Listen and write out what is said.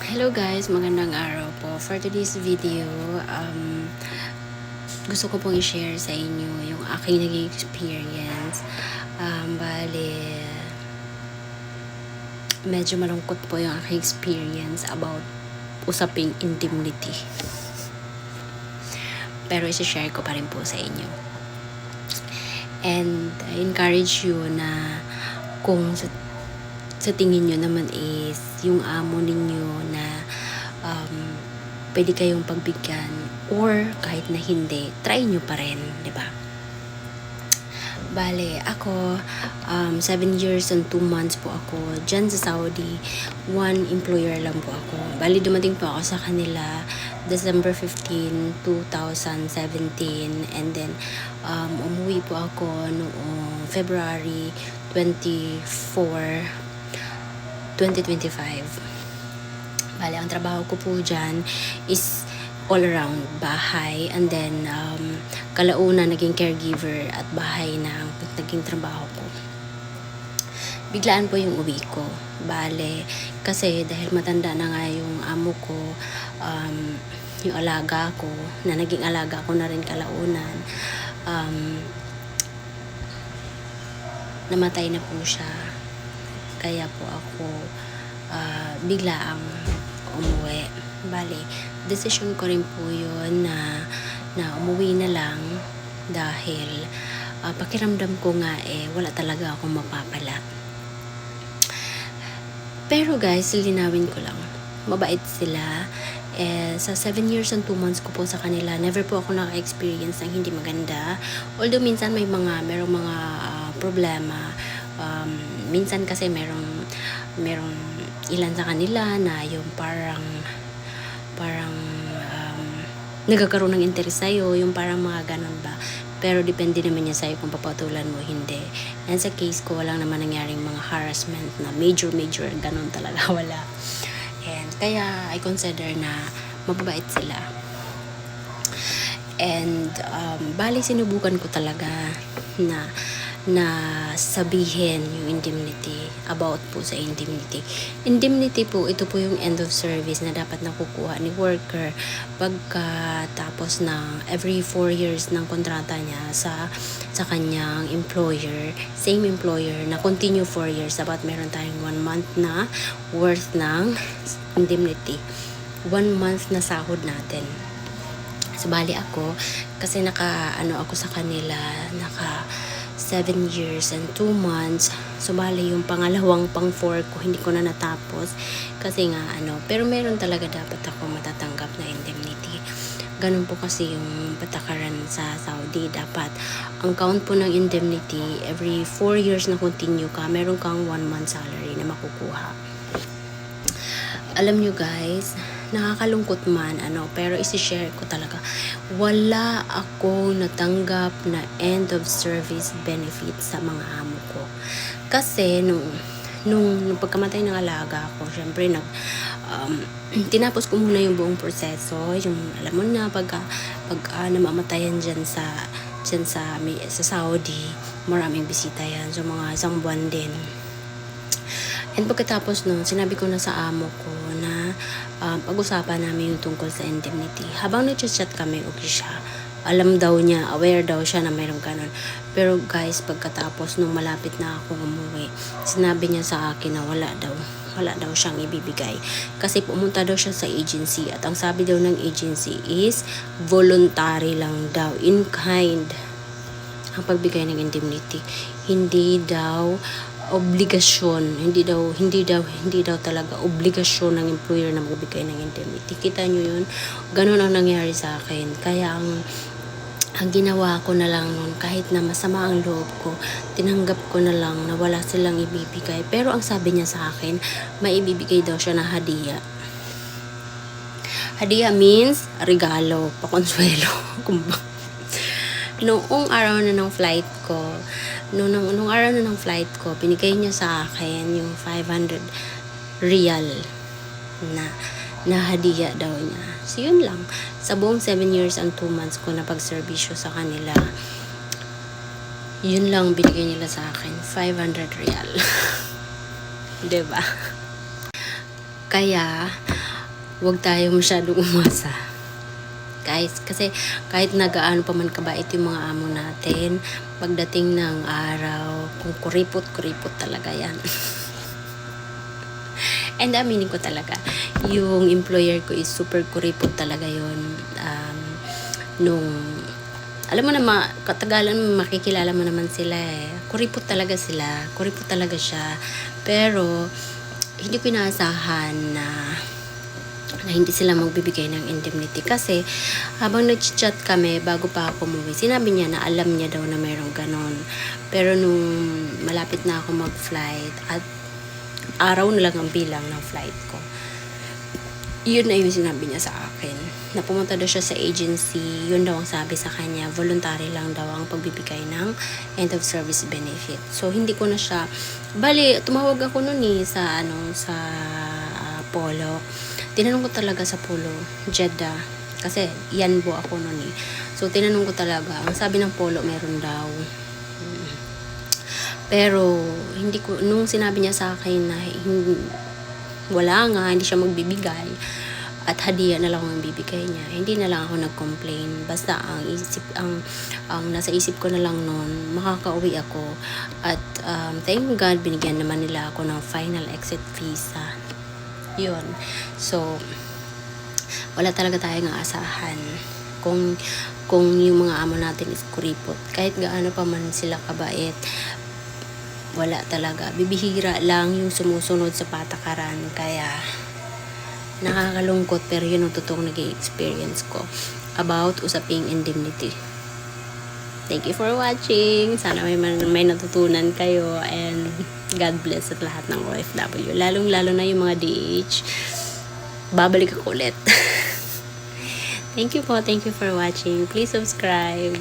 Hello guys, magandang araw po. For today's video, gusto ko pong i-share sa inyo yung aking naging experience. Bale, medyo malungkot po yung aking experience about usaping indemnity. Pero isi-share ko pa rin po sa inyo. And I encourage you na kung sa tingin nyo naman is yung amo ninyo na pwede kayong pagbigyan or kahit na hindi, try nyo pa rin, di ba? Bale, ako 7 years and 2 months po ako dyan sa Saudi. One employer lang po ako. Bale, dumating po ako sa kanila December 15, 2017, and then umuwi po ako noong February 24, 2025. Bale, ang trabaho ko po dyan is all around bahay, and then kalauna naging caregiver at bahay na ang naging trabaho ko. Biglaan po yung uwi ko. Bale, kasi dahil matanda na nga yung amo ko, yung alaga ko, na naging alaga ko na rin kalaunan, namatay na po siya. Kaya po ako biglaang umuwi. Bale, decision ko rin po yun na umuwi na lang dahil pakiramdam ko nga wala talaga akong mapapala. Pero guys, linawin ko lang, mabait sila. Sa 7 years and 2 months ko po sa kanila, never po ako naka-experience ng hindi maganda. Although minsan merong mga problema. Minsan kasi merong ilan sa kanila na yung parang nagkakaroon ng interes sa'yo, yung parang mga ganun ba. Pero depende naman niya sa'yo kung papatulan mo, hindi. And sa case ko, walang naman nangyaring mga harassment na major ganun talaga, wala. And kaya I consider na mababait sila. And bali sinubukan ko talaga na sabihin yung indemnity, about po sa indemnity. Indemnity po, ito po yung end of service na dapat nakukuha ni worker pagkatapos ng every 4 years ng kontrata niya sa kanyang employer, same employer na continue 4 years, dapat meron tayong 1 month na worth ng indemnity. 1 month na sahod natin. So, bali ako, kasi ako sa kanila, 7 years and 2 months. So, bali yung pangalawang pang-4 ko, hindi ko na natapos. Kasi nga, pero meron talaga dapat ako matatanggap na indemnity. Ganun po kasi yung patakaran sa Saudi. Dapat, ang count po ng indemnity, every 4 years na continue ka, meron kang 1 month salary na makukuha. Alam nyo guys, nakakalungkot man, pero isi-share ko talaga. Wala akong natanggap na end of service benefit sa mga amo ko. Kasi nung pagkamatay ng alaga ko, syempre tinapos ko muna yung buong proseso, yung alam mo na pag namamatayan dyan sa Saudi, maraming bisita yan, so mga 1 buwan din. And pagkatapos nun, sinabi ko na sa amo ko na pag-usapan namin yung tungkol sa indemnity. Habang nag-chat kami, okay siya. Alam daw niya, aware daw siya na mayroong ganun. Pero guys, pagkatapos nung malapit na ako umuwi, sinabi niya sa akin na wala daw siyang ibibigay. Kasi pumunta daw siya sa agency at ang sabi daw ng agency is voluntary lang daw, in kind ang pagbigay ng indemnity. Hindi daw obligasyon, hindi daw talaga obligasyon ng employer na magbigay ng indemnity. Kita nyo yun? Ganun ang nangyari sa akin. Kaya ang ginawa ko na lang nun, kahit na masama ang loob ko, tinanggap ko na lang na wala silang ibibigay. Pero ang sabi niya sa akin, may ibibigay daw siya na hadiah. Hadiah means regalo, pakonsuelo. Noong araw na ng flight ko, nung araw na ng flight ko, binigay niya sa akin yung 500 riyal na hadiah daw niya. So, yun lang. Sa buong 7 years and 2 months ko na pagserbisyo sa kanila, yun lang binigay nila sa akin, 500 riyal. Diba? Kaya, huwag tayo masyadong umasa. Guys, kasi kahit nagaano pa man kabait yung mga amo natin, pagdating ng araw, kung kuripot talaga yan. And aminin ko talaga, yung employer ko is super kuripot talaga yon. Nung alam mo na katagalan makikilala mo naman sila eh. Kuripot talaga sila. Kuripot talaga siya. Pero hindi ko inaasahan na hindi sila magbibigay ng indemnity kasi habang nag-chat kami bago pa ako umuwi, sinabi niya na alam niya daw na mayroong ganon. Pero nung malapit na ako mag-flight at araw na lang ang bilang ng flight ko, yun na yung sinabi niya sa akin na pumunta daw siya sa agency. Yun daw ang sabi sa kanya, voluntary lang daw ang pagbibigay ng end of service benefit. So hindi ko na siya, bali tumawag ako noon sa sa Polo. Tinanong ko talaga sa Polo Jeddah kasi Yanbo ako noon so tinanong ko talaga, ang sabi ng Polo meron daw. Pero hindi ko, nung sinabi niya sa akin na wala nga, hindi siya magbibigay at hadiah na lang ang bibigay niya, hindi na lang ako nag-complain. Basta ang nasa isip ko na lang noon, makakauwi ako at thank God binigyan naman nila ako ng final exit visa. Yun. So wala talaga tayong aasahan kung yung mga amo natin is kuripot. Kahit gaano pa man sila kabait, wala talaga. Bibihira lang yung sumusunod sa patakaran. Kaya nakakalungkot, pero yun ang totoong naging experience ko about usaping indemnity. Thank you for watching. Sana may natutunan kayo, and God bless at lahat ng OFW. Lalong-lalo na yung mga DH. Babalik ako ulit. Thank you for watching. Please subscribe.